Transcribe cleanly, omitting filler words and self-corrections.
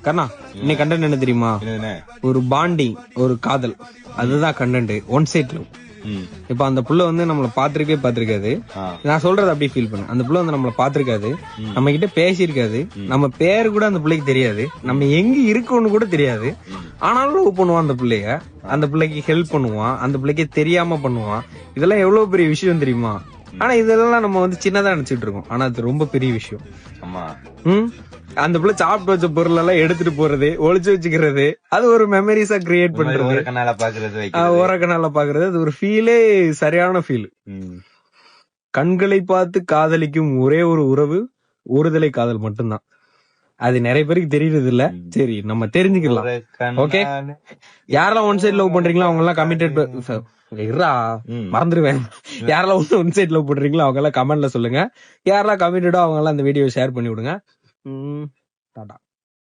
கண்ணா இன்னைக்கு கண்டென்ட் என்ன தெரியுமா? ஒரு பாண்டிங், ஒரு காதல், அதுதான் கண்டென்ட். One side love. இப்ப அந்த புள்ள வந்து நம்மள பாத்திருக்காது. நான் சொல்றது அப்படியே ஃபீல் பண்ணு. அந்த புள்ள வந்து நம்மள பாத்திருக்காது, நம்ம கிட்ட பேசியிருக்காது, நம்ம பேரு கூட அந்த பிள்ளைக்கு தெரியாது, நம்ம எங்க இருக்கோம்னு கூட தெரியாது. ஆனாலும் லவ் பண்ணுவான் அந்த பிள்ளைய. அந்த பிள்ளைக்கு ஹெல்ப் பண்ணுவான், அந்த பிள்ளைக்கு தெரியாம பண்ணுவான். இதெல்லாம் எவ்வளவு பெரிய விஷயம் தெரியுமா? ஆனா இதெல்லாம் நம்ம வந்து சின்னதா நினைச்சிட்டு இருக்கோம். ஆனா அது ரொம்ப பெரிய விஷயம். அந்த பிள்ளை சாப்பிட்டு வச்ச பொருள் எல்லாம் எடுத்துட்டு போறது, ஒளிச்சு வச்சுக்கிறது, அது ஒரு மெமரிஸா கிரியேட் பண்றது, ஓரக்கனால பாக்குறது, அது ஒரு ஃபீலே சரியான ஃபீல். கண்களை பார்த்து காதலிக்கும் ஒரே ஒரு உறவு ஒருதலை காதல் மட்டும்தான். அது நிறைய பேருக்கு தெரியறது இல்ல. சரி, நம்ம தெரிஞ்சுக்கலாம். ஓகே, யாரெல்லாம் ஒன் சைட் லவ் பண்றீங்களோ அவங்க எல்லாம் கமிட்டட் மறந்துடுவேன். யாரெல்லாம் ஒன் சைட் லவ் பண்றீங்களோ அவங்க எல்லாம் கமெண்ட்ல சொல்லுங்க. யாரெல்லாம் கமிட்டடோ அவங்க எல்லாம் அந்த வீடியோ ஷேர் பண்ணி விடுங்க. டாடா.